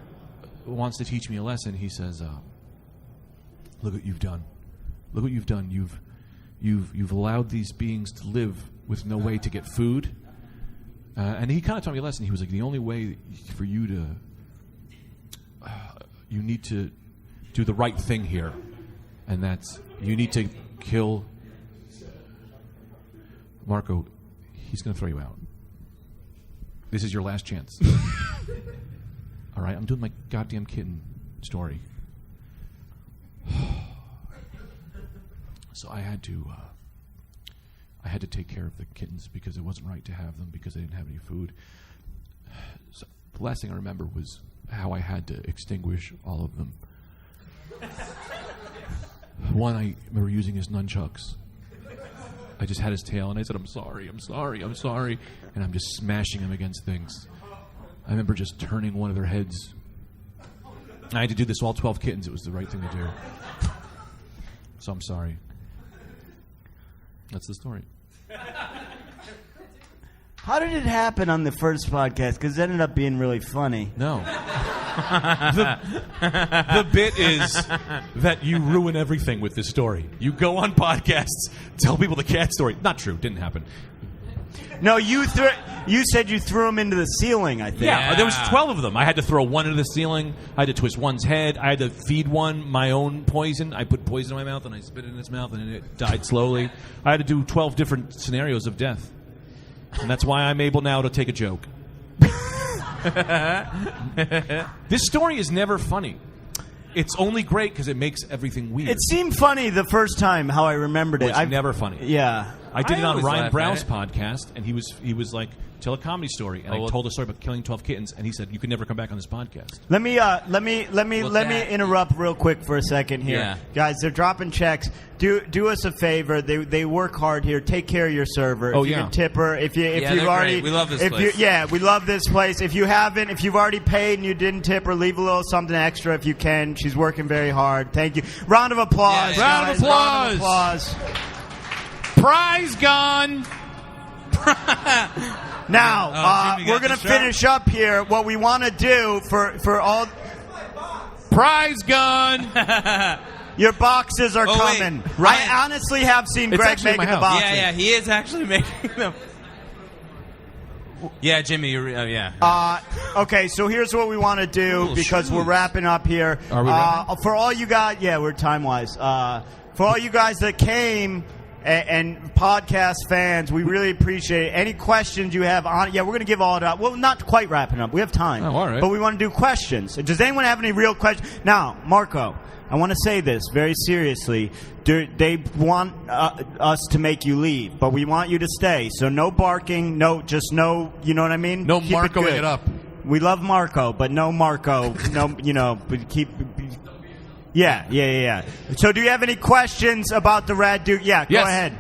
wants to teach me a lesson. He says, "Look what you've done. Look what you've done. You've allowed these beings to live with no way to get food." And he kind of taught me a lesson. He was like, "The only way for you to, you need to do the right thing here, and that's you need to kill." Marco, he's going to throw you out. This is your last chance. All right, I'm doing my goddamn kitten story. So I had to take care of the kittens because it wasn't right to have them because they didn't have any food. So the last thing I remember was how I had to extinguish all of them. One, I remember using his nunchucks. I just had his tail, and I said, I'm sorry. And I'm just smashing him against things. I remember just turning one of their heads. I had to do this to all 12 kittens. It was the right thing to do. So I'm sorry. That's the story. How did it happen on the first podcast? Because it ended up being really funny. No. The bit is that you ruin everything with this story. You go on podcasts, tell people the cat story. Not true. Didn't happen. No, you said you threw them into the ceiling, I think. Yeah, there was 12 of them. I had to throw one into the ceiling. I had to twist one's head. I had to feed one my own poison. I put poison in my mouth, and I spit it in its mouth, and it died slowly. I had to do 12 different scenarios of death. And that's why I'm able now to take a joke. This story is never funny. It's only great because it makes everything weird. It seemed funny the first time how I remembered it. It's never funny. Yeah. I did it on always Ryan laugh Brown's at podcast, and he was like, tell a comedy story, and I told a story about killing 12 kittens, and he said you could never come back on this podcast. Let me interrupt real quick for a second here, Yeah. guys. They're dropping checks. Do us a favor. They work hard here. Take care of your server. Oh, if you yeah. can tip her. If you've they're already, great. We love this place. we love this place. If you've already paid and you didn't tip her, leave a little something extra if you can. She's working very hard. Thank you. Round of applause. Yeah, Round of guys. applause. Round of applause. Prize gone. Now, Jimmy we're got going to the shot. finish up here. What we want to do for all Prize gone. your boxes are Oh, wait. coming. Ryan- I honestly have seen It's Greg actually in making my the house. boxes. Yeah, he is actually making them. Yeah, Jimmy, yeah. Okay, so here's what we want to do Cool because we're shoes. wrapping up here. Are we wrapping? For all you guys, yeah, we're time-wise. For all you guys that came and podcast fans, we really appreciate it. Any questions you have on we're going to give all it up. Well, not quite wrapping up. We have time. Oh, all right. But we want to do questions. Does anyone have any real questions? Now, Marco, I want to say this very seriously. They want us to make you leave, but we want you to stay. So no barking, no, you know what I mean? No Keep Marcoing good. it up. We love Marco, but no Marco. No, but keep. Yeah. So do you have any questions about the Rad Dude? Yeah, go Yes. ahead.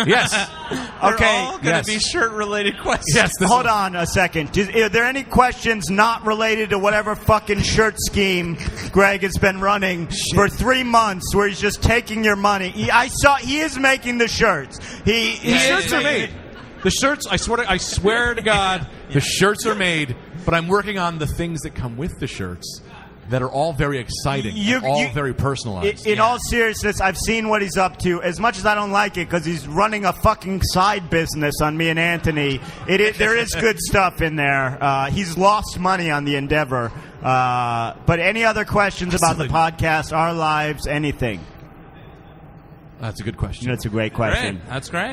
Yes. They're Okay. all going to Yes. be shirt-related questions. Yes. This Hold on a second. Are there any questions not related to whatever fucking shirt scheme Greg has been running for 3 months, where he's just taking your money? He is making the shirts. The shirts are made. The shirts. I swear to God, the shirts are made. But I'm working on the things that come with the shirts that are all very exciting, and all very personalized. In all seriousness, I've seen what he's up to. As much as I don't like it, because he's running a fucking side business on me and Anthony, there is good stuff in there. He's lost money on the endeavor. But any other questions about the podcast, our lives, anything? That's a good question. That's a great question. Great. That's great.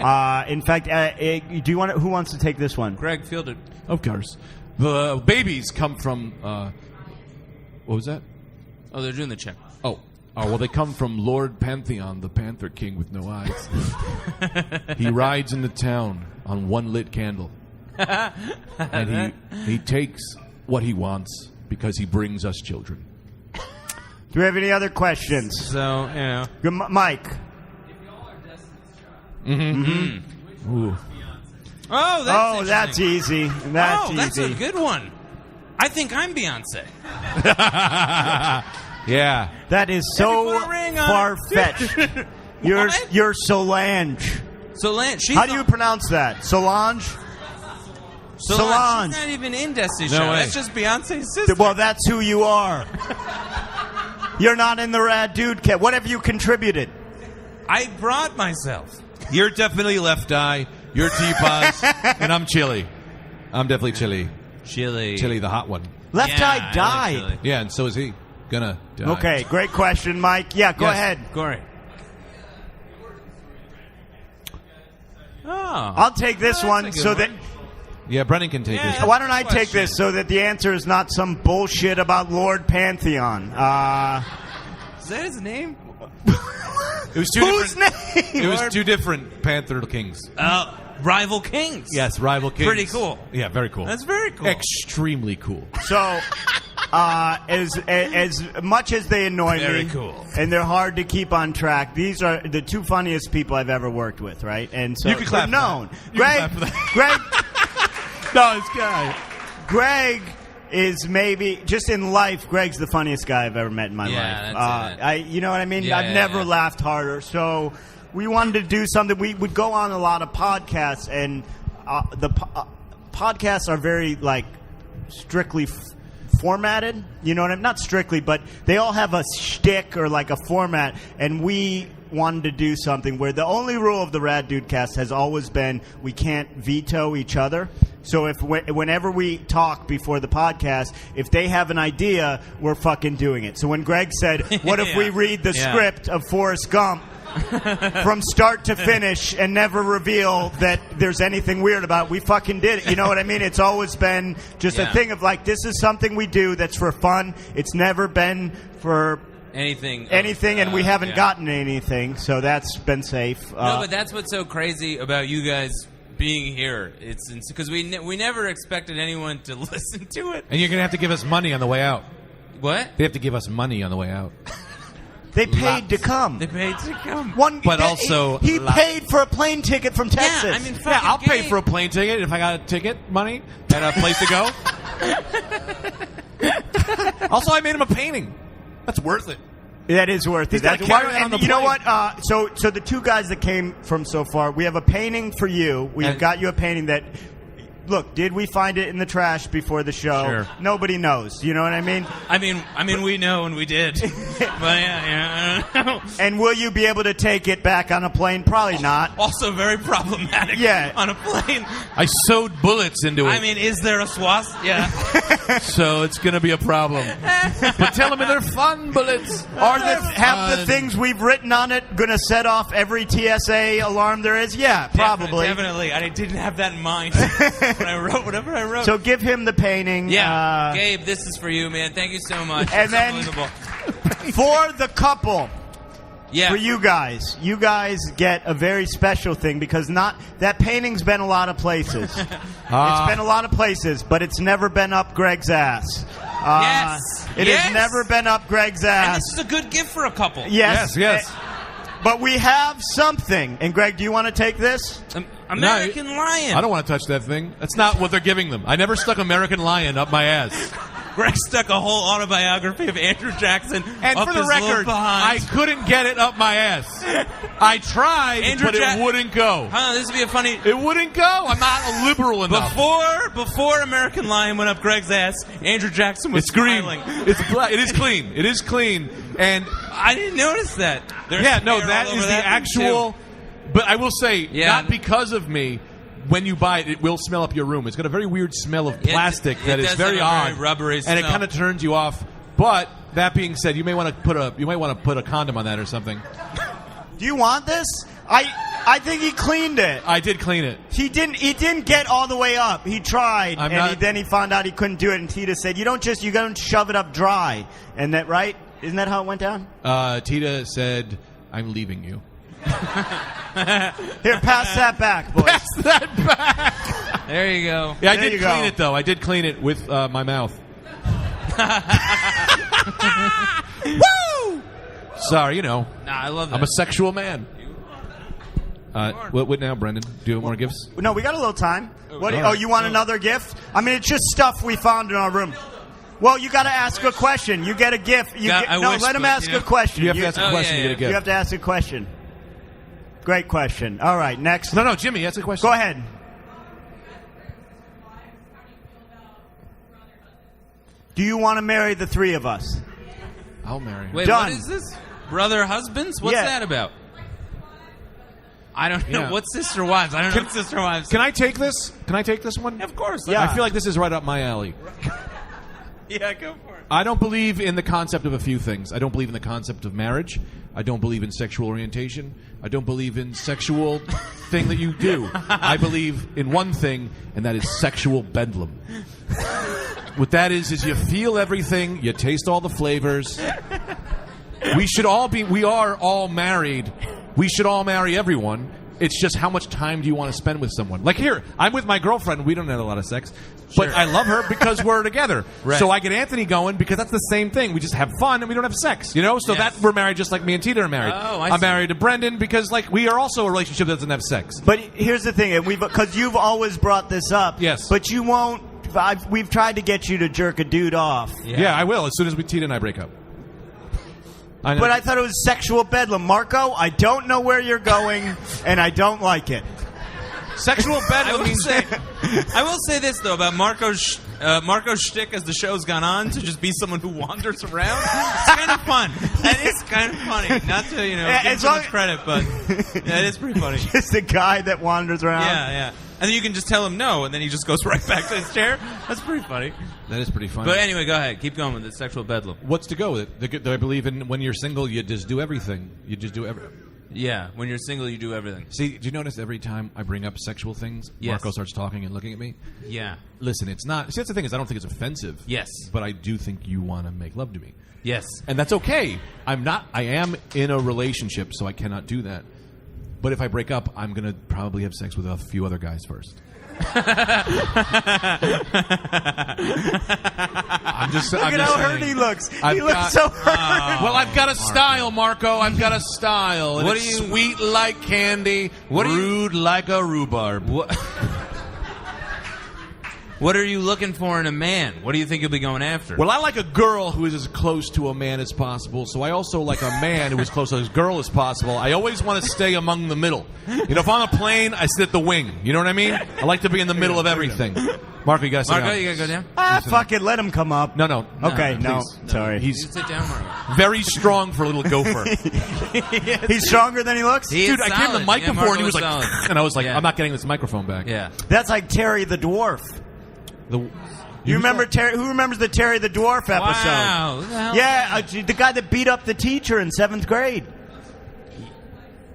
In fact, do you want? Who wants to take this one? Greg fielded. Of course. The babies come from. What was that? Oh, they're doing the check. Oh, well, they come from Lord Pantheon, the Panther King with no eyes. He rides into town on one lit candle, and he takes what he wants because he brings us children. Do we have any other questions? So, Mike. Ooh. Oh, That's easy. That's a good one. I think I'm Beyonce. Yeah. That is so Put a ring on far-fetched. You're Solange. Solange. How do you pronounce that? Solange? Solange. She's not even in Destiny's No Child. way. That's just Beyonce's sister. Well, that's who you are. You're not in the Rad Dudecast. What have you contributed? I brought myself. You're definitely Left Eye. You're T-Paz. And I'm Chili. I'm definitely Chili. Chili, the hot one. Left Yeah, Eye I like died. Chili. Yeah, and so is he. Gonna die. Okay, great question, Mike. Yeah, go Yes. ahead. Corey. Oh. I'll take this That's one a good so one. that. Yeah, Brennan can take Yeah. this one. Why don't I take Question. this so that the answer is not some bullshit about Lord Pantheon? Is that his name? It was two Whose different. name? It was two different Panther Kings. Rival Kings. Yes, rival kings. Pretty cool. Yeah, very cool. That's very cool. Extremely cool. So, as much as they annoy Very me, cool. and they're hard to keep on track, these are the two funniest people I've ever worked with, right? And so You can clap they're for known. that. You can clap for that. Greg, No, this guy. Greg is maybe just in life. Greg's the funniest guy I've ever met in my Yeah, life. that's it. You know what I mean? Yeah, I've yeah, never yeah. laughed harder. So we wanted to do something. We would go on a lot of podcasts, and the podcasts are very strictly formatted. You know what I mean? Not strictly, but they all have a shtick or like a format, and we wanted to do something where the only rule of the Rad Dudecast has always been we can't veto each other. So whenever we talk before the podcast, if they have an idea, we're fucking doing it. So when Greg said, what if we read the script of Forrest Gump from start to finish and never reveal that there's anything weird about it, we fucking did it. You know what I mean? It's always been just a thing of this is something we do that's for fun. It's never been for anything. And we haven't gotten anything, so that's been safe. No, but that's what's so crazy about you guys being here. It's because we never expected anyone to listen to it. And you're going to have to give us money on the way out. What? They have to give us money on the way out. They paid to come. They paid to come. He paid for a plane ticket from Texas. Yeah, I mean, I'll pay for a plane ticket if I got a ticket money and a place to go. Also, I made him a painting. That's worth it. That is worth it. That's carry that on the you know plane. what? So the two guys that came from so far, we have a painting for you. We've got you a painting that. Look, did we find it in the trash before the show? Sure. Nobody knows. You know what I mean? I mean, we know and we did. But yeah, I don't know. And will you be able to take it back on a plane? Probably not. Also very problematic. Yeah. On a plane. I sewed bullets into it. I mean, is there a swastika? Yeah. So it's going to be a problem. But tell them they're fun bullets. Have the things we've written on it going to set off every TSA alarm there is? Yeah, probably. Definitely. I didn't have that in mind when I wrote whatever I wrote. So give him the painting. Yeah. Gabe, this is for you, man. Thank you so much. And then for the couple. Yeah. For you guys get a very special thing because that painting's been a lot of places. It's been a lot of places, but it's never been up Greg's ass. Yes. It has never been up Greg's ass. And this is a good gift for a couple. Yes. But we have something. And Greg, do you want to take this? American Lion. I don't want to touch that thing. That's not what they're giving them. I never stuck American Lion up my ass. Greg stuck a whole autobiography of Andrew Jackson and up for the his record, I couldn't get it up my ass. I tried, it wouldn't go. This would be a funny... It wouldn't go. I'm not liberal enough. Before American Lion went up Greg's ass, Andrew Jackson was smiling. It is clean. It is clean. And I didn't notice that. That is the actual... But I will say, not because of me, when you buy it, it will smell up your room. It's got a very weird smell of plastic that is very odd, very rubbery smell. And it kind of turns you off. But that being said, you might want to put a condom on that or something. Do you want this? I think he cleaned it. I did clean it. He didn't get all the way up. He tried, then he found out he couldn't do it. And Tita said, "You don't shove it up dry." And that right? Isn't that how it went down? Tita said, "I'm leaving you." Here, pass that back, boys. Pass that back. There you go. Yeah, I did clean it, though. I did clean it with my mouth. Woo! Sorry, Nah, I love that. I'm a sexual man. What now, Brendan? Do you have more gifts? No, we got a little time. You want another gift? I mean, it's just stuff we found in our room. Well, you got to ask a question. You get a gift. Let him ask a question. You have to ask a question. You get a gift. You have to ask a question. Great question. All right, next. No, Jimmy, ask a question. Go ahead. Do you want to marry the three of us? I'll marry him. Wait, Done. what is this? Brother husbands? What's that about? I don't know. Yeah. What's sister wives? I don't know what sister wives. Can I take this? Can I take this one? Of course. Yeah. I feel like this is right up my alley. Yeah, go for it. I don't believe in the concept of a few things. I don't believe in the concept of marriage. I don't believe in sexual orientation. I don't believe in sexual thing that you do. I believe in one thing, and that is sexual bedlam. What that is you feel everything, you taste all the flavors. We are all married. We should all marry everyone. It's just how much time do you want to spend with someone? Like here, I'm with my girlfriend. We don't have a lot of sex. But I love her because we're together. Right. So I get Anthony going because that's the same thing. We just have fun and we don't have sex, So that we're married just like me and Tita are married. Oh, I'm married to Brendan because we are also a relationship that doesn't have sex. But here's the thing, and because you've always brought this up. Yes. But you won't. We've tried to get you to jerk a dude off. Yeah, I will as soon as Tita and I break up. But I thought it was sexual bedlam. Marco, I don't know where you're going, and I don't like it. Sexual bedlam means... I will say this, though, about Marco's shtick as the show's gone on to just be someone who wanders around. It's kind of fun. That is kind of funny. Not to, give him so much credit, but it is pretty funny. Just a guy that wanders around. Yeah. And then you can just tell him no, and then he just goes right back to his chair. That's pretty funny. That is pretty funny. But anyway, go ahead. Keep going with the sexual bedlam. What's to go with it? I believe in when you're single, you just do everything. You just do everything. Yeah, when you're single, you do everything. See, do you notice every time I bring up sexual things, Yes. Marco starts talking and looking at me? Yeah. Listen, it's not... See, that's the thing is I don't think it's offensive. Yes. But I do think you want to make love to me. Yes. And that's okay. I am in a relationship, so I cannot do that. But if I break up, I'm going to probably have sex with a few other guys first. Look at how hurt he looks. He looks so hurt. Well, I've got a style, Marco. I've got a style. And What it's do you- sweet like candy, rude like a rhubarb. What are you looking for in a man? What do you think you'll be going after? Well, I like a girl who is as close to a man as possible, so I also like a man who is close to his girl as possible. I always want to stay among the middle. You know, if I'm on a plane, I sit at the wing. You know what I mean? I like to be in the middle of everything. Marco, you got to sit Marco, down. you gotta go down. Fuck it. Let him come up. No. Okay, no. please. Sorry. You sit down, Marco. Very strong for a little gopher. He's stronger than he looks? He Dude, is I gave him the solid. mic Yeah, before, and Marco he was is like, solid. and I was like, Yeah. I'm not getting this microphone back. Yeah. That's like Terry the Dwarf. You remember Terry? Who remembers the Terry the Dwarf episode? Wow. Who the hell- Yeah, the guy that beat up the teacher in 7th grade.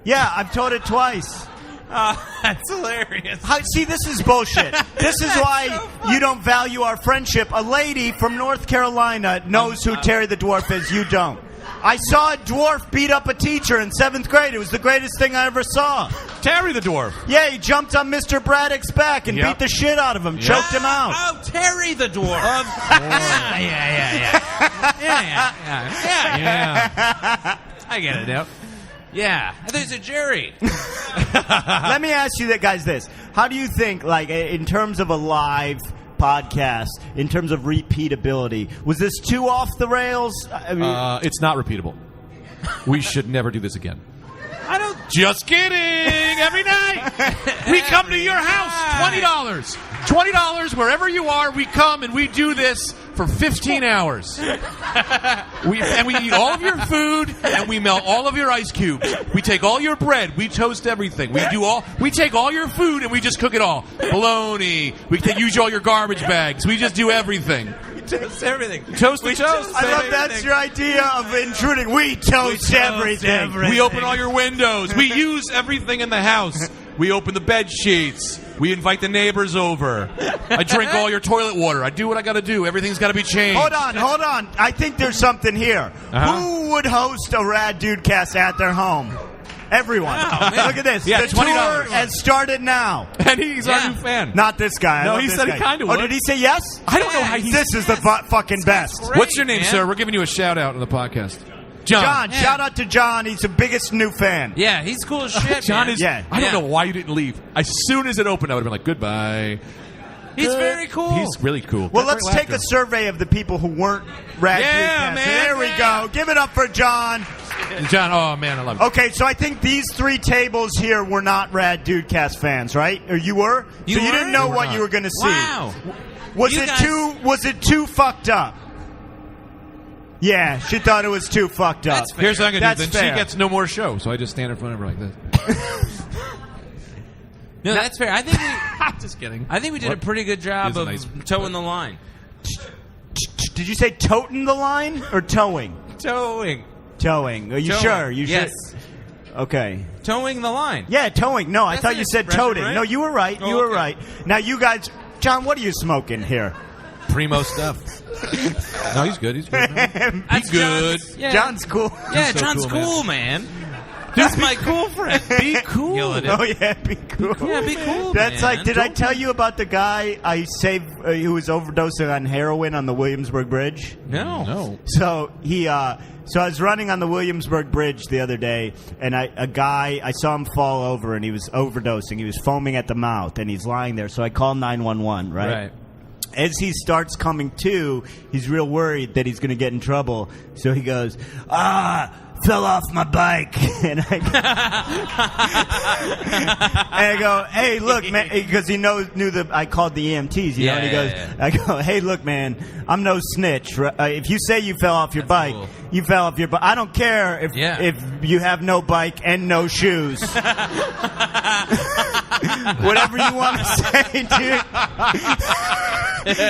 Yeah, I've told it twice. That's hilarious. See, this is bullshit. This is why you don't value our friendship. A lady from North Carolina knows who Terry the Dwarf is. You don't. I saw a dwarf beat up a teacher in 7th grade. It was the greatest thing I ever saw. Terry the Dwarf. Yeah, he jumped on Mr. Braddock's back and Yep. beat the shit out of him, choked him out. Oh, Terry the Dwarf. Yeah. I get it now. Yeah. There's a Jerry. Let me ask you that, guys, this. How do you think, like, in terms of a live podcast, in terms of repeatability, was this too off the rails? I mean, It's not repeatable. We should never do this again. I don't. Just kidding. Every night we come to your house. $20. $20 wherever you are. We come and we do this for 15 hours. We eat all of your food and we melt all of your ice cubes. We take all your bread. We toast everything. We take all your food and we just cook it all. Bologna. We use all your garbage bags. We just do everything. Toast everything. Toast the toast. I love that's your idea of intruding. We toast everything. We open all your windows. We use everything in the house. We open the bed sheets. We invite the neighbors over. I drink all your toilet water. I do what I got to do. Everything's got to be changed. Hold on. I think there's something here. Uh-huh. Who would host a Rad Dudecast at their home? Everyone. Look at this. Yeah, the tour $20. has started now. And he's our new fan. Not this guy. I No, love he this said he guy. kinda Oh, would. did he say yes? I don't know how he's... This is the fucking best. What's your name, man. sir? We're giving you a shout-out on the podcast. John. Shout out to John. He's the biggest new fan. Yeah, he's cool as shit. John man. is... Yeah. I don't Yeah. know why you didn't leave. As soon as it opened, I would have been like, goodbye. He's very cool. He's really cool. Well, Got let's great take a laughter. survey of the people who weren't Rad Yeah, Dudecast. man, There we yeah. go. Give it up for John. John, oh, man, I love it. Okay, so I think these 3 tables here were not Rad Dudecast fans, right? Or you were? You so you were? didn't know We were what not. you were going to see. Wow. Was You it guys- was it too fucked up? Yeah, she thought it was too fucked up. That's fair. Here's what I'm going to do. That's Then fair. she gets no more show, so I just stand in front of her like this. No, that's fair. I think we. Just kidding. I think we did a pretty good job He's a of nice- towing the line. Did you say toting the line or towing? Towing. Towing. Are you Towing. sure? You Yes. sure? Okay. Towing the line. Yeah, towing. No, I That's thought an you said expression, toting. right? No, you were right. Oh, You were okay. right. Now, you guys, John, what are you smoking here? Primo stuff. No, he's good. He's good. Man. That's good. John's, yeah. John's cool. Yeah, He's so John's cool, cool, man. That's my cool friend. Be cool. Killing it. Oh yeah, be cool. Yeah, be cool, That's man. like. Did I tell you about the guy I saved who was overdosing on heroin on the Williamsburg Bridge? No. No. So so I was running on the Williamsburg Bridge the other day, and I saw him fall over, and he was overdosing. He was foaming at the mouth, and he's lying there. So I called 911. Right. As he starts coming to, he's real worried that he's going to get in trouble. So he goes, fell off my bike. And I go, hey, look, man, because he knew that I called the EMTs, you know, and he goes, I go, hey, look, man, I'm no snitch. If you say you fell off your bike, cool. you fell off your bike. I don't care if you have no bike and no shoes. Whatever you want to say, dude.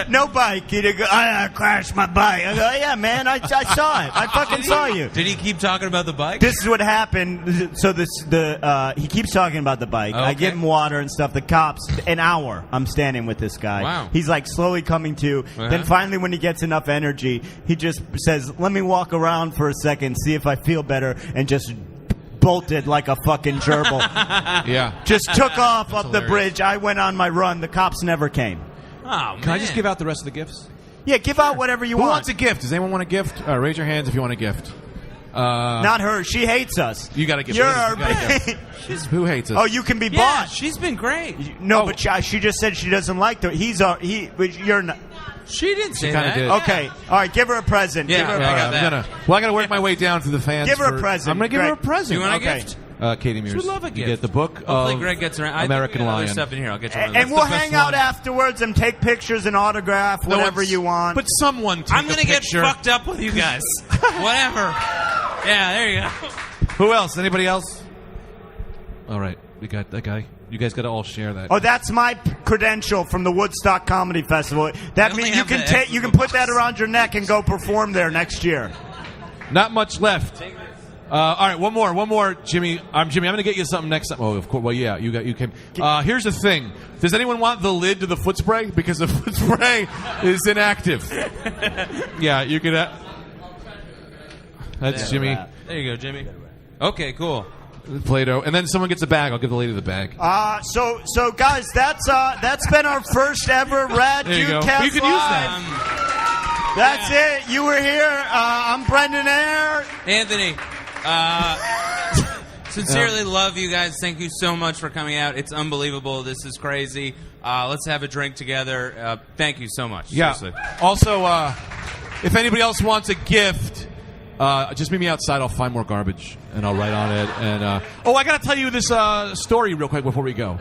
No bike. He'd go, I crashed my bike. I go, yeah, man, I saw it. I fucking saw you. Did he keep talking about the bike? This is what happened. So he keeps talking about the bike. Okay. I give him water and stuff. The cops, an hour, I'm standing with this guy. Wow. He's like slowly coming to. Then finally, when he gets enough energy, he just says, let me walk around for a second, see if I feel better, and just bolted like a fucking gerbil. Yeah. Just took off up the hilarious. bridge. I went on my run. The cops never came. Oh, man. Can I just give out the rest of the gifts? Yeah, give out whatever you Who want. wants a gift? Does anyone want a gift? Raise your hands if you want a gift. Not her. She hates us. You got to give. You're You gotta give. Who hates us? Oh, you can be Yeah, bought. she's been great. No, but she just said she doesn't like the. You're not. She didn't say kinda that. did. Okay, all right. Give her a present. Yeah, give her a I present. got that. I got to work my way down through the fans. Give her a for- present. I'm going to give her a Greg. present. Do you want a Okay. gift? Katie Mears. She would love a gift. You get the book Hopefully of Greg gets around. I think American we got other Lion. stuff in here. I'll get you one of And those. we'll the best hang out one. afterwards and take pictures and autograph whatever it's- you want. But someone take I'm going gonna to get fucked up with you guys. Whatever. Yeah, there you go. Who else? Anybody else? All right. We got that guy. You guys got to all share that. Oh, that's my credential from the Woodstock Comedy Festival. That I only means you have can the take, X you in can the put that box. around your neck and go perform there next year. Not much left. All right, one more, Jimmy. I'm Jimmy. I'm going to get you something next time. Oh, of course. Well, yeah, you came. Here's the thing. Does anyone want the lid to the foot spray? Because the foot spray is inactive. Yeah, you could. That's Jimmy. There you go, Jimmy. Okay, cool. Play-Doh, and then someone gets a bag. I'll give the lady the bag. So guys, that's been our first ever Rad There you go. Dudecast You can use Live. that. That's it. You were here. I'm Brendan Ayer. Anthony, sincerely love you guys. Thank you so much for coming out. It's unbelievable. This is crazy. Let's have a drink together. Thank you so much. Yeah. Seriously. Also, if anybody else wants a gift, just meet me outside. I'll find more garbage and I'll write on it. And I got to tell you this story real quick before we go.